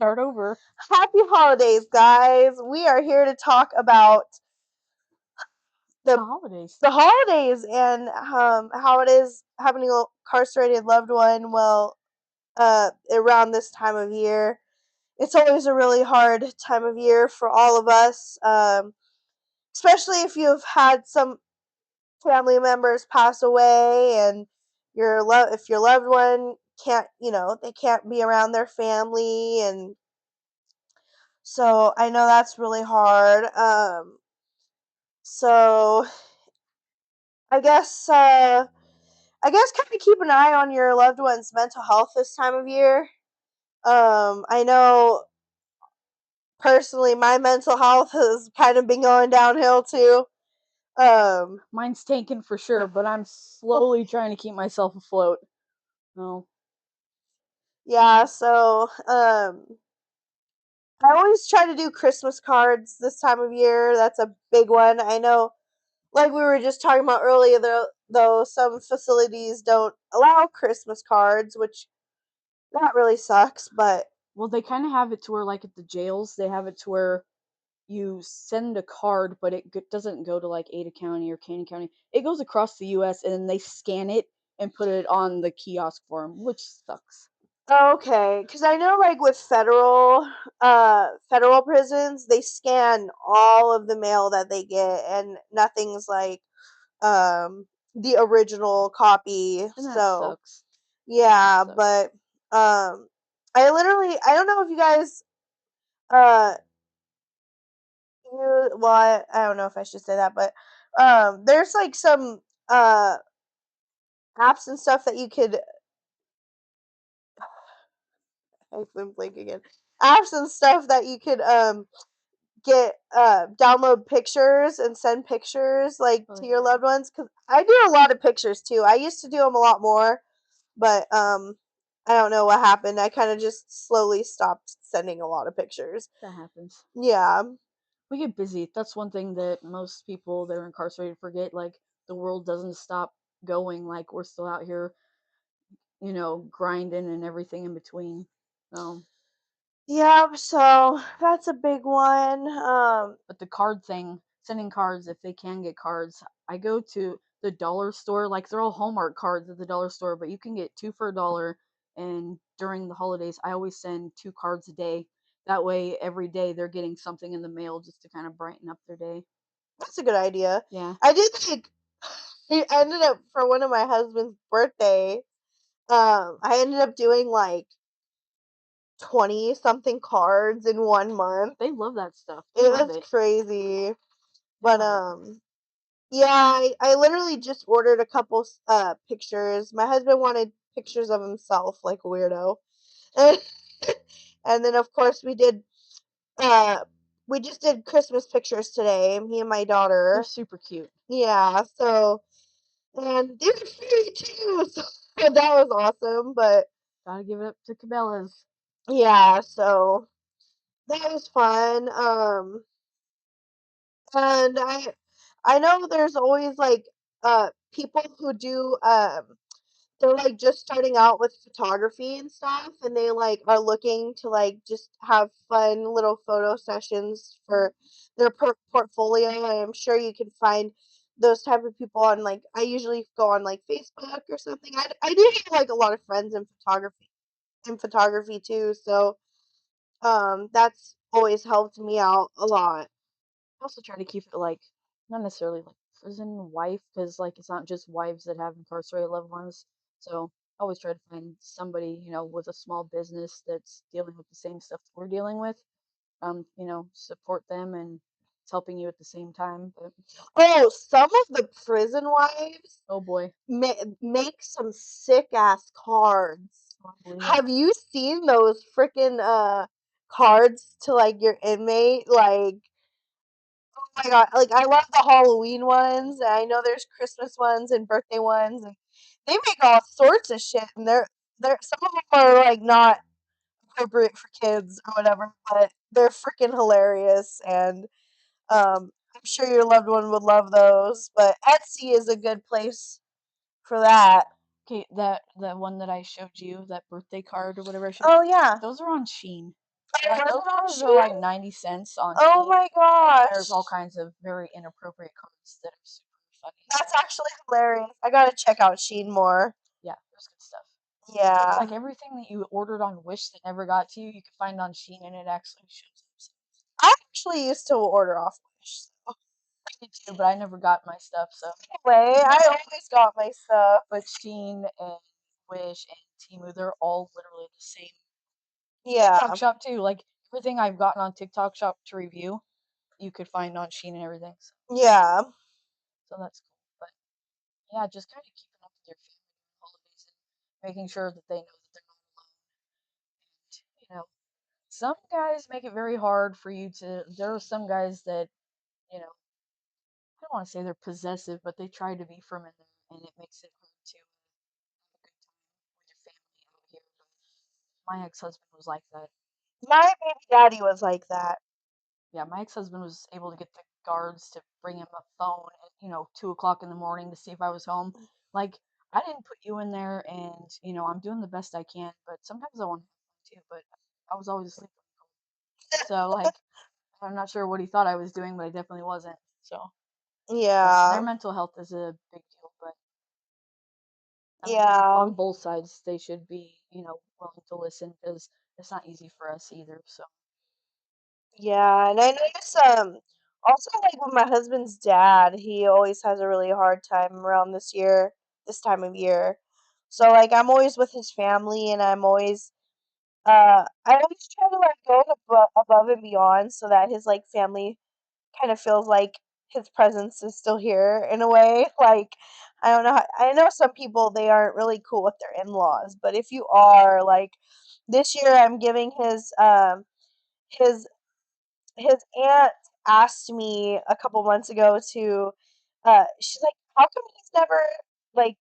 Start over. Happy holidays, guys. We are here to talk about The holidays. the holidays and how it is having an incarcerated loved one. Well, around this time of year, it's always a really hard time of year for all of us, especially if you've had some family members pass away and if your loved one can't, they can't be around their family, and so I know that's really hard. So I guess kind of keep an eye on your loved one's mental health this time of year. I know personally my mental health has kind of been going downhill too. Mine's tanking for sure, but I'm slowly trying to keep myself afloat. No. Yeah, so I always try to do Christmas cards this time of year. That's a big one. I know, like we were just talking about earlier, though some facilities don't allow Christmas cards, which that really sucks, but Well, they kind of have it to where, like at the jails, they have it to where you send a card, but it doesn't go to like Ada County or Canyon County. It goes across the U.S. and then they scan it and put it on the kiosk for them, which sucks. okay, because I know, like with federal prisons, they scan all of the mail that they get, and nothing's like the original copy. And that So sucks. yeah, but I don't know if you guys uh well, I don't know if I should say that, but there's like some apps and stuff that you could I'm blanking again. Apps and stuff that you could get download pictures and send pictures like to your loved ones, cuz I do a lot of pictures too. I used to do them a lot more, but I don't know what happened. I kind of just slowly stopped sending a lot of pictures. That happens. Yeah. We get busy. That's one thing that most people that are incarcerated forget. Like, the world doesn't stop going. Like, we're still out here, grinding and everything in between. So, Yeah, so that's a big one. but the card thing, sending cards if they can get cards. I go to the dollar store, like they're all Hallmark cards at the dollar store, but you can get two for $1. And during the holidays, I always send 2 cards a day. That way, every day they're getting something in the mail just to kind of brighten up their day. That's a good idea. Yeah. I did like I ended up for one of my husband's birthday. I ended up doing like 20 something cards in 1 month. They love that stuff. They It love was it. crazy. They But love it. yeah, I literally just ordered a couple pictures. My husband wanted pictures of himself like a weirdo. And then of course uh we just did Christmas pictures today, me and my They're daughter. super cute. Yeah, so and they were free too, so that was awesome. But Gotta give it up to Cabela's. yeah, so that was fun. And I know there's always like people who do they're like just starting out with photography and stuff, and they like are looking to like just have fun little photo sessions for their portfolio. And I'm sure you can find those type of people on, like, I usually go on like Facebook or something. I do have like a lot of friends in photography too, so that's always helped me out a lot. I also try to keep it like not necessarily like prison wife, because like it's not just wives that have incarcerated loved ones. So I always try to find somebody, with a small business that's dealing with the same stuff that we're dealing with. Support them and it's helping you at the same time. But Oh, some of the prison wives oh boy, make some sick ass cards. I believe it. Have you seen those freaking cards to like your inmate? Like, oh my god, like I love the Halloween ones. And I know there's Christmas ones and birthday ones, and they make all sorts of shit. And they're some of them are like not appropriate for kids or whatever, but they're freaking hilarious. And I'm sure your loved one would love those. But Etsy is a good place for that. Okay, that one that I showed you, that birthday card or whatever I showed Oh you, yeah. those are on Sheen. Yeah, What's those about cards are like Shein? 90 cents on Oh Steam. my There's all gosh. kinds of very inappropriate cards that are super funny. That's actually hilarious. I gotta check out Shein more. Yeah, there's good stuff. It's Yeah. like everything that you ordered on Wish that never got to you, you can find on Shein and it actually shows up. I actually used to order off Wish. I did too, but I never got my stuff, so. Anyway, I always got my stuff. But Shein and Wish and Temu, they're all literally the same. TikTok Yeah. Shop too, like everything I've gotten on TikTok Shop to review, you could find on Shein and everything. Yeah. So that's cool. But yeah, just kind of keeping up with your family during holidays and making sure that they know that they're not alone. And, some guys make it very hard for you to. There are some guys that, I don't want to say they're possessive, but they try to be from in there, and it makes it hard to have a good time with your family out here. But my ex-husband was like that. My baby daddy was like that. Yeah, my ex-husband was able to get the guards to bring him a phone at, 2 o'clock in the morning to see if I was home. Like, I didn't put you in there, and I'm doing the best I can, but sometimes I want to have fun too, but I was always asleep. So, like, I'm not sure what he thought I was doing, but I definitely wasn't. So, but their Yeah. mental health is a big deal, but I mean, Yeah. on both sides, they should be, willing to listen because it's not easy for us either. So, Yeah. And I notice also like with my husband's dad, he always has a really hard time around this time of year. So like I'm always with his family and I always try to like go above and beyond so that his like family kind of feels like his presence is still here in a way. Like I don't know. I know some people they aren't really cool with their in-laws, but if you are like this year, I'm giving his his aunt asked me a couple months ago to she's like, how come he's never like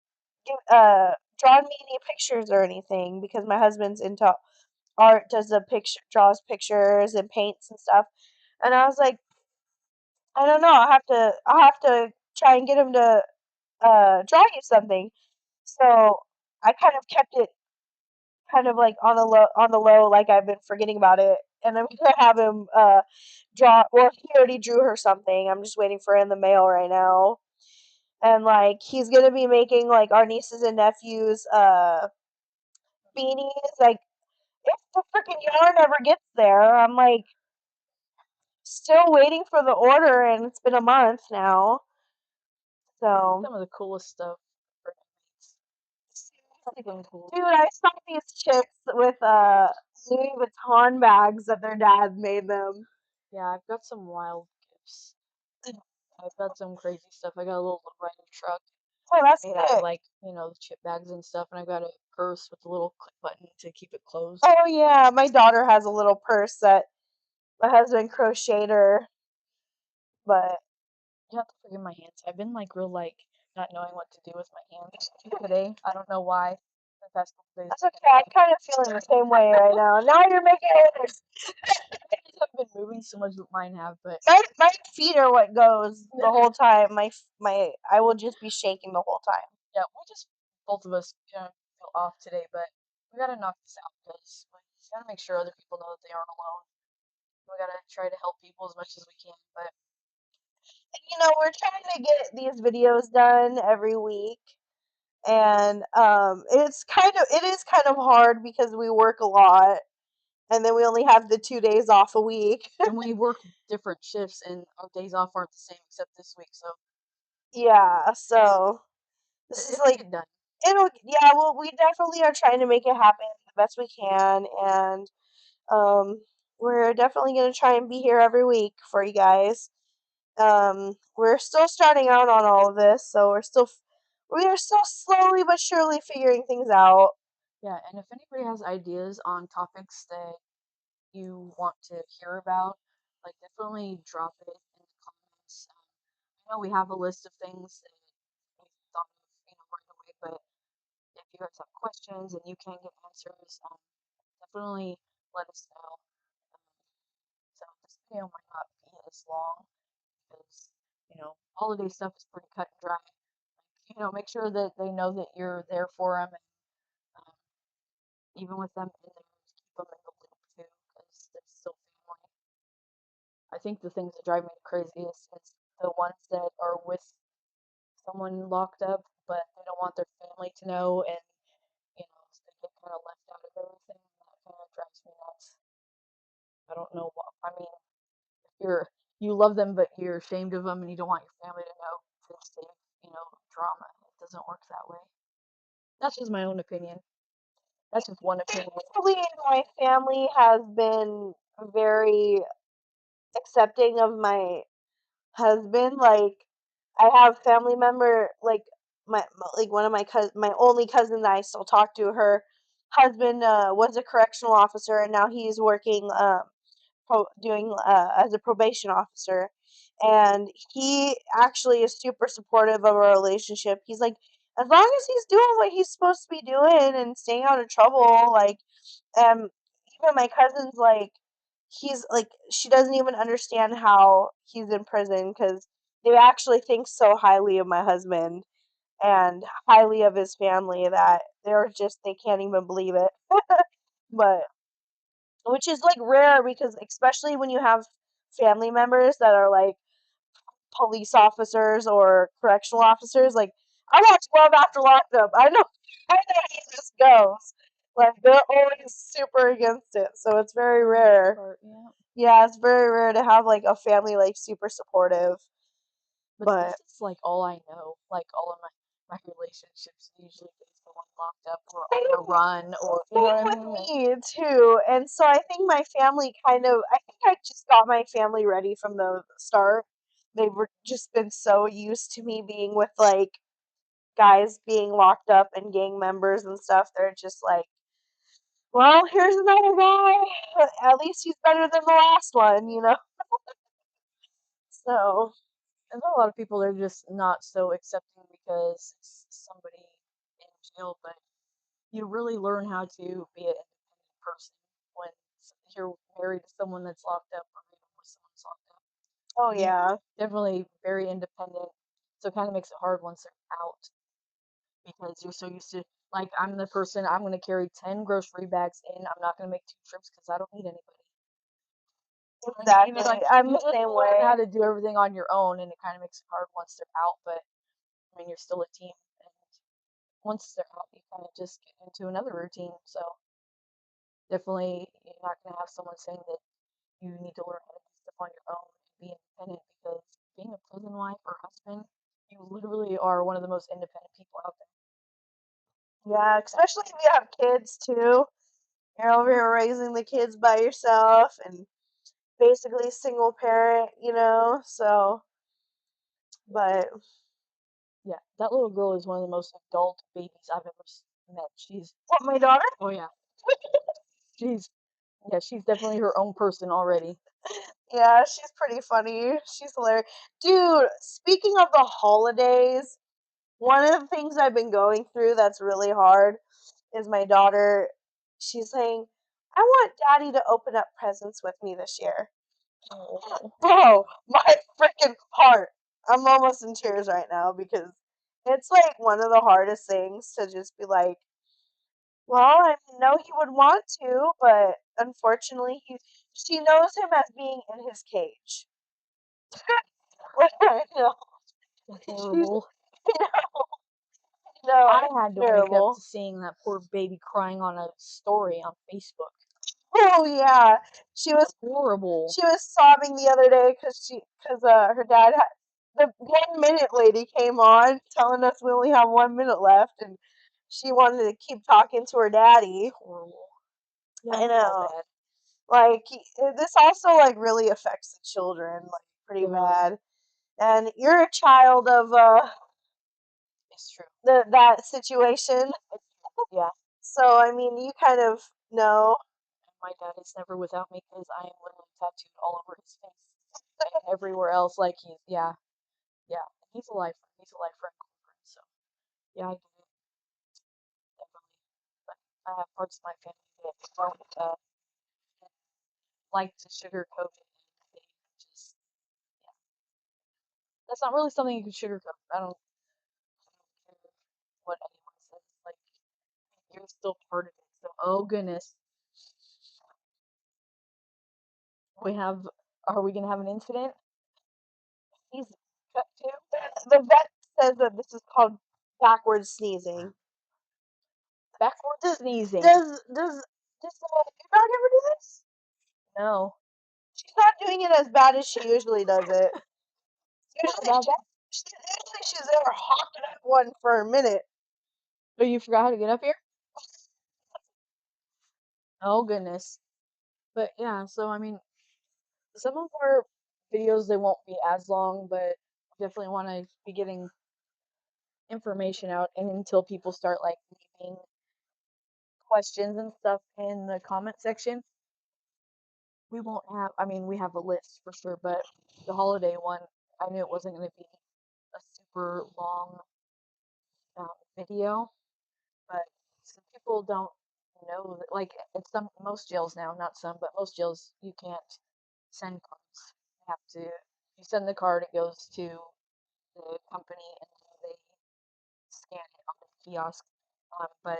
drawn me any pictures or anything because my husband's into art, does the picture draws pictures and paints and stuff. And I was like, I don't know. I'll have to try and get him to draw you something. So I kind of kept it kind of like on the low, like I've been forgetting about it. And I'm gonna have him draw. Well, he already drew her something. I'm just waiting for it in the mail right now. And like he's gonna be making like our nieces and nephews beanies. Like if the freaking yarn ever gets there, I'm like still waiting for the order, and it's been a month now. So, some of the coolest stuff for inmates. Something cool. dude, I saw these chicks with Louis Vuitton bags that their dad made them. Yeah, I've got some wild gifts. I've got some crazy stuff. I got a little rider truck Oh, that's made out of sick. like, the chip bags and stuff, and I've got a purse with a little click button to keep it closed. Oh yeah, my daughter has a little purse that my husband crocheted her, but You have to forgive my hands. I've been like real like not knowing what to do with my hands today. I don't know why. The past couple days that's have been okay. I'm kind of feeling the same way right now. Now you're making it my hands haven't been moving so much, but mine have. But my feet are what goes the whole time. I will just be shaking the whole time. yeah, we just both of us feel off today, but we gotta knock this out because we gotta make sure other people know that they aren't alone. We gotta try to help people as much as we can. But We're trying to get these videos done every week, and it is kind of hard because we work a lot, and then we only have the 2 days off a week. and we work different shifts, and our days off aren't the same except this week, so Yeah, so this is it'll like get done. it'll yeah, well, we definitely are trying to make it happen the best we can, and um, we're definitely gonna try and be here every week for you guys. We're still starting out on all of this, so we are still slowly but surely figuring things out. Yeah, and if anybody has ideas on topics that you want to hear about, like definitely drop it in the comments. I know we have a list of things that we thought of, right away, but if you guys have questions and you can't get answers, definitely let us know. Um, so this video might not be as long because, holiday stuff is pretty cut and dry. Like, make sure that they know that you're there for them, and um, even with them in there, keep them in the loop too, because think the things that drive me crazy is the ones that are with someone locked up, but they don't want their family to know, and so they get kind of left out of everything. That kind of drives me nuts. I don't know what. I mean, you love them, but you're ashamed of them, and you don't want your family to know to save, drama. It doesn't work that way. That's just my own opinion. That's just one opinion. Thankfully, my family has been very accepting of my husband. Like, I have family member like one of my only cousin that I still talk to. Her husband was a correctional officer, and now he's working doing as a probation officer. And he actually is super supportive of our relationship. He's like, as long as he's doing what he's supposed to be doing and staying out of trouble, like, um, even my cousin's like, he's like, she doesn't even understand how he's in prison because they actually think so highly of my husband and highly of his family that they can't even believe it. But which is like rare because especially when you have family members that are like police officers or correctional officers, like I watch Love After Lockup. I know how this goes. Like they're always super against it, so it's very For the most rare. part, yeah. Yeah, it's very rare to have like a family like super supportive. But this But is like all I know. Like all of my relationships usually get someone locked up or on the same, run or you know same what I with mean? Like, me too. And so I think my family I think I just got my family ready from the start. They were just been so used to me being with like guys being locked up and gang members and stuff. They're just like, well, here's another guy. At least he's better than the last one. So, I know a lot of people they're just not so accepting because it's somebody in jail, but you really learn how to be an independent person when you're married to someone that's locked up or even with someone that's locked up. oh Be yeah, definitely very independent. So it kind of makes it hard once they're out because you're so used to like I'm the person I'm gonna carry 10 grocery bags in. I'm not gonna make 2 trips because I don't need anybody. exactly. I'm You the just same learn how way. to do everything on your own, and it kind of makes it hard once they're out. But I mean, you're still a team, and once they're out, you kind of just get into another routine. So definitely, you're not gonna have someone saying that you need to learn how to do stuff on your own and be independent because being a prison wife or husband, you literally are one of the most independent people out there. Yeah, especially if you have kids too. You're over here raising the kids by yourself and basically single parent. So, but Yeah, that little girl is one of the most adult babies I've ever met. what, my daughter? Oh yeah, she's, yeah, she's definitely her own person already. Yeah, she's pretty funny. She's hilarious. Dude, speaking of the holidays, one of the things I've been going through that's really hard is my daughter. She's saying, I want daddy to open up presents with me this year. Oh, Bro, my freaking heart. I'm almost in tears right now because it's like one of the hardest things to just be like, well, I know he would want to, but unfortunately, she knows him as being in his cage. You know, that's she's, horrible. no, I it's had to wake up terrible. to seeing that poor baby crying on a story on Facebook. Oh yeah, she was That's horrible. she was sobbing the other day because her dad had the 1 minute lady came on telling us we only have 1 minute left, and she wanted to keep talking to her daddy. That's horrible. Yeah, I I felt know, bad. like this also like really affects the children like pretty Definitely, bad. And you're a child of it's true. that situation, Yeah, so I mean you kind of know. and my dad is never without me because I am literally tattooed all over his face and everywhere else. Like yeah, yeah. He's a lifer. He's a lifer in corporate. So yeah, I get it definitely. But I have parts of my family that don't like to sugarcoat it. And they just yeah, that's not really something you can sugarcoat. I don't care what anyone says. Like you're still part of it. So oh goodness, we have Are we gonna have an incident? He's cut too. The vet says that this is called backwards sneezing. Backwards Does sneezing. does your dog ever do this? No. She's not doing it as bad as she usually does it. Not Usually that bad. she's there hawking at one for a minute. Oh, you forgot how to get up here? Oh goodness. But yeah, so I mean, some of our videos they won't be as long, but definitely want to be getting information out, and until people start like leaving questions and stuff in the comment section, we won't have. I mean, we have a list for sure, but the holiday one, I knew it wasn't going to be a super long video, but some people don't know that, like in some most jails now, not some, but most jails you can't send cards. You have to you send the card, it goes to the company, and then they scan it on the kiosk. But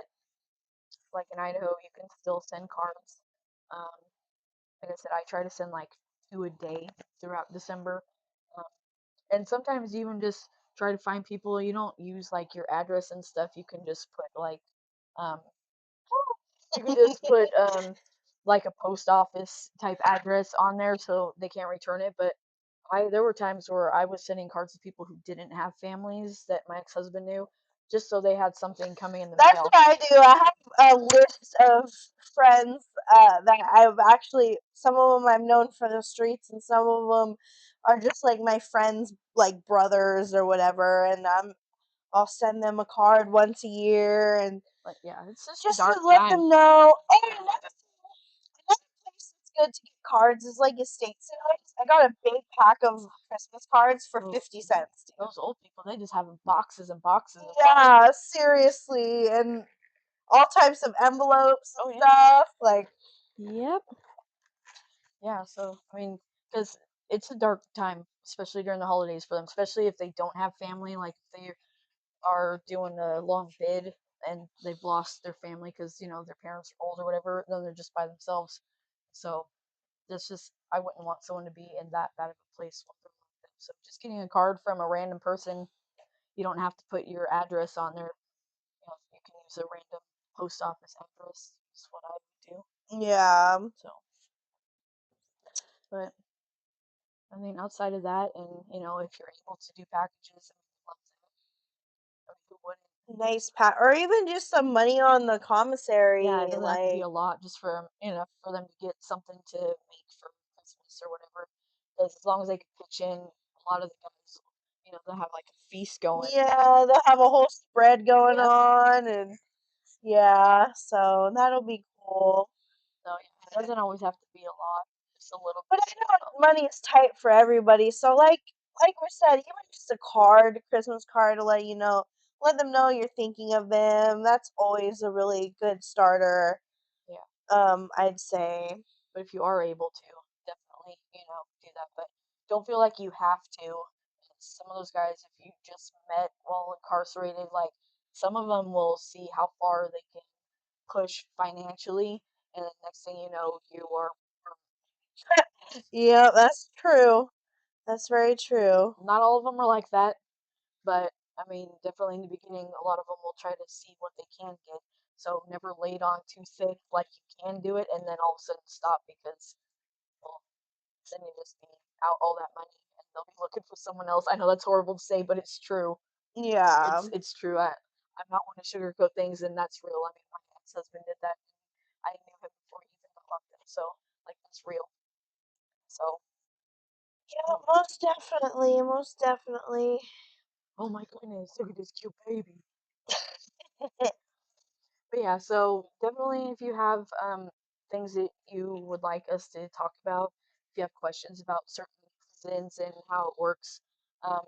like in Idaho, you can still send cards. Um, like I said, I try to send like two a day throughout December. Um, and sometimes even just try to find people. You don't use like your address and stuff. You can just put like um, you can just put like a post office type address on there so they can't return it. But I there were times where I was sending cards to people who didn't have families that my ex-husband knew, just so they had something coming in the That's what mail. I do. I have a list of friends that I've actually, some of them I've known for the streets, and some of them are just like my friends, like brothers or whatever. And I'll send them a card once a year, and But yeah, it's just a just to dark let time. them know. Oh, another place that's good to get cards is like estate sales. I got a big pack of Christmas cards for Oh, 50 cents, dude. those old people, they just have boxes and boxes of cards. Yeah, seriously, and all types of envelopes and Oh yeah. stuff. Like, Yep. Yeah, so I mean, because it's a dark time, especially during the holidays for them, especially if they don't have family, like if they are doing a long bid and they've lost their family because, their parents are old or whatever, then they're just by themselves. So that's just, I wouldn't want someone to be in that bad of a place while they're like that. So just getting a card from a random person, you don't have to put your address on there. You can use a random post office address, is what I would do. yeah, So, but I mean, outside of that, and if you're able to do packages, I mean, love that. I mean, who wouldn't? nice pat, or even just some money on the Yeah, it commissary. doesn't have to be Like, a lot, just for them to get something to make for Christmas or whatever. As long as they can pitch in, a lot of the guys, they'll have like a feast going. yeah, they'll have a whole spread going Yep. on, and yeah, so that'll be cool. So yeah, it doesn't always have to be a lot, just a little But bit. I know So money is tight for everybody, so like we said, even just a card, Christmas card to let them know you're thinking of them. That's always a really good starter. yeah. I'd say. But if you are able to, definitely, do that. But don't feel like you have to. And some of those guys, if you just met while incarcerated, like some of them will see how far they can push financially, and then next thing you know, you are. Yeah, that's true. That's very true. Not all of them are like that, but I mean, definitely in the beginning, a lot of them will try to see what they can get. So never laid on too thick, like you can do it, and then all of a sudden stop because, well, then you just be out all that money, and they'll be looking for someone else. I know that's horrible to say, but it's true. Yeah. It's true. I'm not one to sugarcoat things, and that's real. I mean, my ex-husband did that. I knew him before he even got locked up, so like that's real. So, Yeah, um, most definitely, most definitely. oh my goodness, look at this cute baby. But yeah, so definitely if you have things that you would like us to talk about, if you have questions about certain prisons and how it works, um,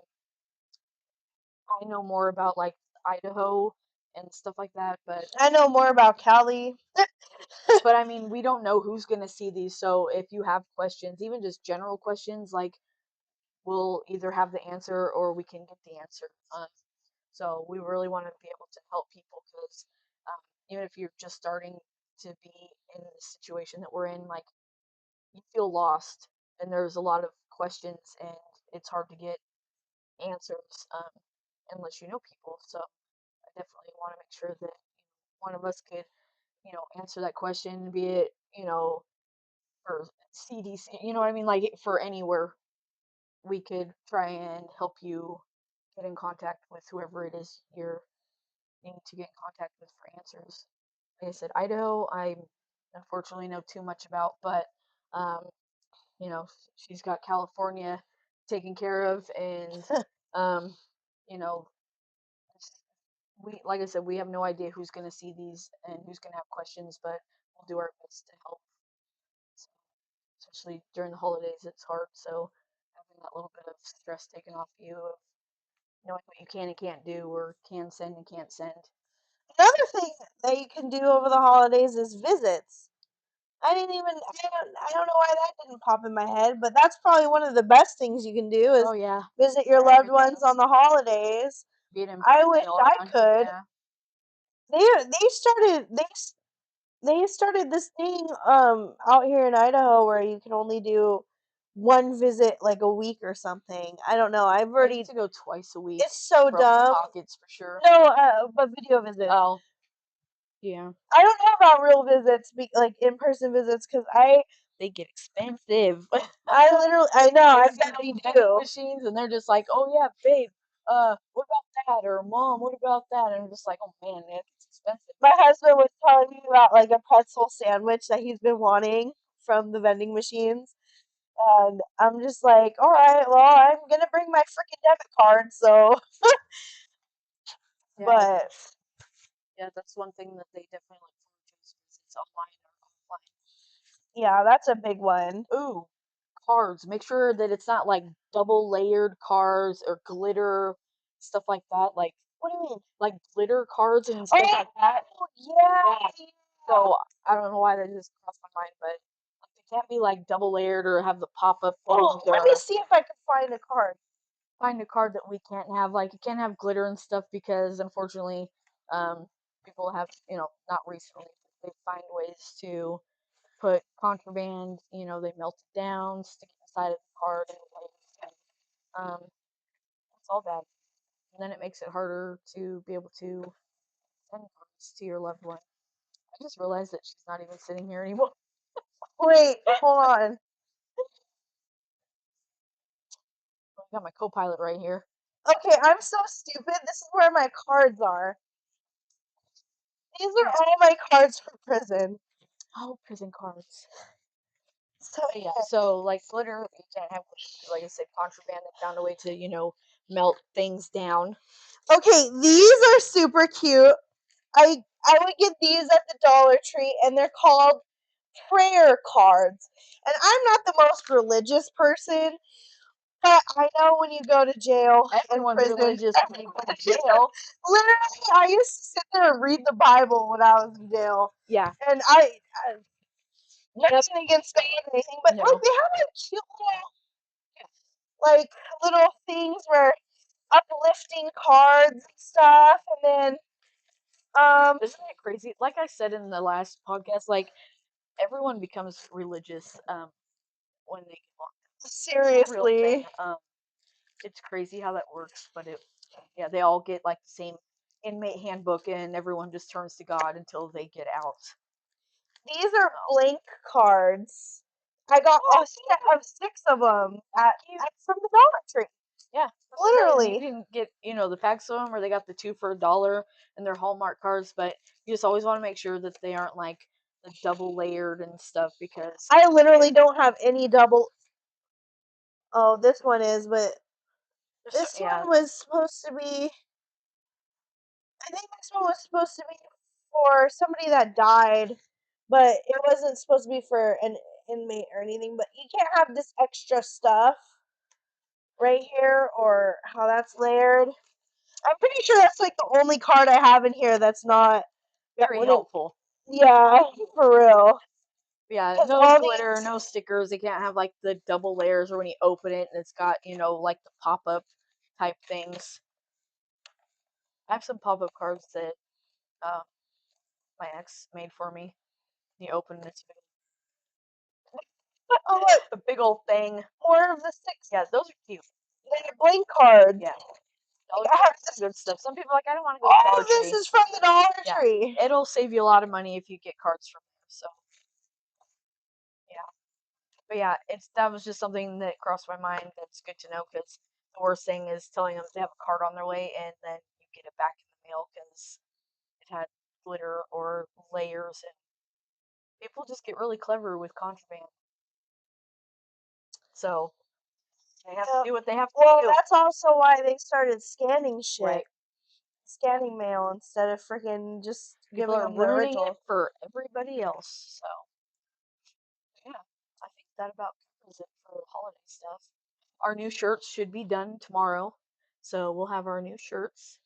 I know more about like Idaho and stuff like that, but I know more about Cali. I mean, we don't know who's going to see these. So if you have questions, even just general questions, like we'll either have the answer or we can get the answer. So we really want to be able to help people because even if you're just starting to be in the situation that we're in, like you feel lost. and there's a lot of questions, and it's hard to get answers unless you know people. So I definitely want to make sure that one of us could, answer that question, be it, for CDC, you know what I mean? Like for anywhere, we could try and help you get in contact with whoever it is you're needing to get in contact with for answers. Like I said, Idaho, I unfortunately know too much about, but um, she's got California taken care of, and um, you know, we like I said, we have no idea who's going to see these and who's going to have questions, but we'll do our best to help. So, especially during the holidays, it's hard. So having that little bit of stress taken off you of knowing what you can and can't do, or can send and can't send. Another thing that you can do over the holidays is visits. I don't know why that didn't pop in my head, but that's probably one of the best things you can do Oh is yeah, visit your loved ones on grandparents the holidays. being in I person wish all I around you. could. Yeah. They started this thing out here in Idaho where you can only do one visit like a week or something. I don't know. I've I used already to go twice a week It's so for hot dumb. pockets for sure. No, but video visits. Oh, yeah. I don't know about real visits, like in-person visits, because They get expensive. I know, I There's bet those they vending do. machines, and they're just like, "Oh yeah, babe, what about that?" Or "Mom, what about that?" And I'm just like, "Oh man, it's expensive." My husband was telling me about like a pretzel sandwich that he's been wanting from the vending machines. And I'm just like, all right, well, I'm gonna bring my freaking debit card, so. Yeah, But yeah, that's one thing that they definitely look forward to is visits online or offline. yeah, that's a big one. Ooh, cards. Make sure that it's not like double layered cards or glitter stuff like that. Like, What do you mean? like glitter cards and stuff Oh, like that. yeah, yeah. So I don't know why that just crossed my mind, but they can't be like double layered or have the pop up Oh, things, let me or see if I can find a card. find a card that we can't have. Like it can't have glitter and stuff because unfortunately, um, people have not recently, but they find ways to put contraband. They melt it down, stick it inside of the card, and it's all bad. And then it makes it harder to be able to send cards to your loved one. I just realized that she's not even sitting here anymore. Wait, hold on. I got my co-pilot right here. Okay, I'm so stupid. This is where my cards are. These are Yeah. all my cards for prison. Oh, prison cards. So But yeah, so like glitter, you can't have glitter 'cause, like I said, contraband. They found a way to melt things down. okay, these are super cute. I would get these at the Dollar Tree, and they're called prayer cards. And I'm not the most religious person, but I know when you go to jail and Everyone's prison, religious when they go to jail. literally, I used to sit there and read the Bible when I was in jail. Yeah, And I nothing against God or anything, but like no. they have like cute like little things where uplifting cards and stuff, and then Isn't it crazy? Like I said in the last podcast, like everyone becomes religious when they get locked up. It's a real thing. seriously, It's crazy how that works, but yeah, they all get like the same inmate handbook, and everyone just turns to God until they get out. these are So, blank cards. I got a set of 6 of them from the Dollar Tree. yeah, that's what it is. You Literally. can get, the packs of them, or they got the two for $1, and they're Hallmark cards, but you just always want to make sure that they aren't like the double layered and stuff because, I literally don't have any double. Oh, this one is, but this yeah, one was supposed to be. I think this one was supposed to be for somebody that died, but it wasn't supposed to be for an inmate or anything. But you can't have this extra stuff right here or how that's layered. I'm pretty sure that's like the only card I have in here that's not that very wouldn't. helpful. Yeah, for real. Yeah, Because no all glitter, these. no stickers. They can't have like the double layers, or when you open it and it's got, like the pop up type things. I have some pop up cards that uh, my ex made for me. You open it, Oh, look, A big old thing. more of the six. Yeah, those are cute. They have blank cards. Yeah, Dollar Tree Yeah, has some good stuff. Some people are like, I don't want to go to all Dollar of this Tree. is from the Dollar Yeah, Tree. it'll save you a lot of money if you get cards from there. So yeah, but yeah, that was just something that crossed my mind. That's good to know because the worst thing is telling them they have a card on their way and then you get it back in the mail because it had glitter or layers, and people just get really clever with contraband. So they have to Yeah. do what they have to Well, do. that's also why they started scanning shit, Right. scanning mail instead of freaking just People giving are them the ruining it original. for everybody else. So yeah, I think that about covers it for holiday stuff. Our new shirts should be done tomorrow. So we'll have our new shirts.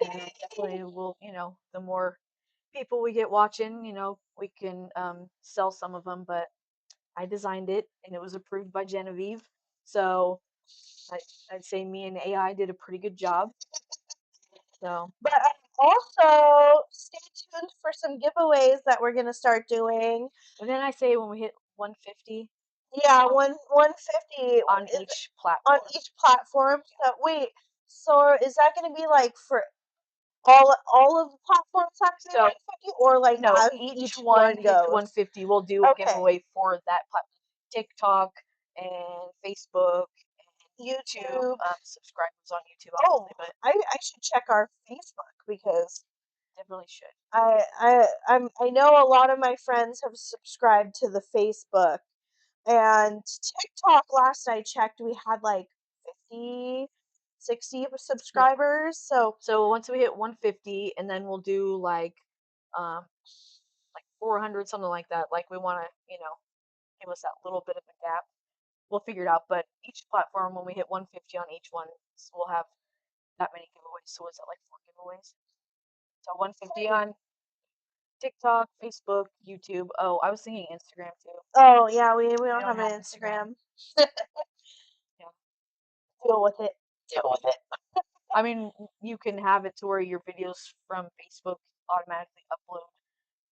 And definitely will, the more people we get watching, we can sell some of them. But I designed it and it was approved by Genevieve. So I, I'd say me and AI did a pretty good job. So, But also stay tuned for some giveaways that we're gonna start doing. and then I say when we hit 150 Yeah, 150 on each on platform. each platform. So wait, so is that gonna be like for all of the platforms have to be So 150, or like no, as each each one one hits goes? 150. We'll do a Okay. giveaway for that platform. TikTok and Facebook, YouTube, YouTube. subscribers on YouTube, Oh, obviously, but I should check our Facebook because definitely should. I know a lot of my friends have subscribed to the Facebook, and TikTok. Last I checked, we had like 50, 60 Yeah. subscribers. So So once we hit 150, and then we'll do um, like 400, something like that. Like we want to, give us that little bit of a gap. We'll figure it out. But each platform, when we hit 150 on each one, we'll have that many giveaways. So is that like four giveaways? So 150 on TikTok, Facebook, YouTube. Oh, I was thinking Instagram too. oh yeah, we We don't don't have have an Instagram. Instagram. Yeah. Deal with it. Deal with it. I mean, you can have it to where your videos from Facebook automatically upload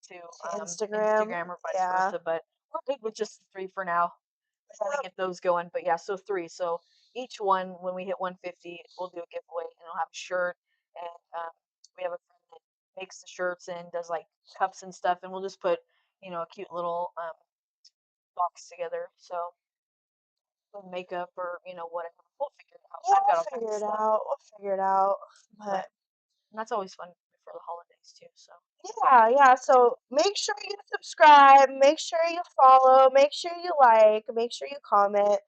to To Instagram. Instagram or vice Yeah. versa. But we're good with just the three for now. Want to Yep. get those going. But yeah, so three. So each one, when we hit 150, we'll do a giveaway, and it'll have a shirt. And we have a friend that makes the shirts and does like cups and stuff, and we'll just put a cute little box together. So with makeup or whatever, we'll figure it out. Yeah, I've got all we'll kinds figure of it stuff, out. We'll figure it out. but But and that's always fun before the holidays too. So yeah, yeah. So make sure you subscribe, make sure you follow, make sure you like, make sure you comment,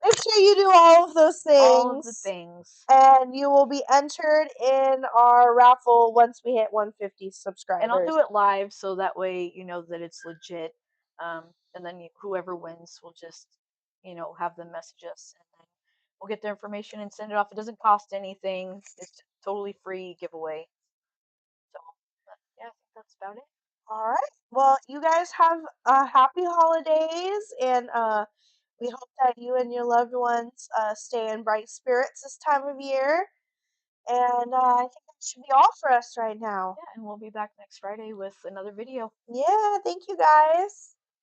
make sure you do all of those all of the things, things. and you will be entered in our raffle once we hit 150 And I'll subscribers. do it live so that way you know that it's legit. And then whoever wins will just, have them message us, and then we'll get their information and send it off. It doesn't cost anything. It's totally free giveaway. So, yeah, I think that's about it. All right. Well, you guys have happy holidays, and we hope that you and your loved ones stay in bright spirits this time of year. And I think that should be all for us right now. Yeah, and we'll be back next Friday with another video. Yeah, thank you guys.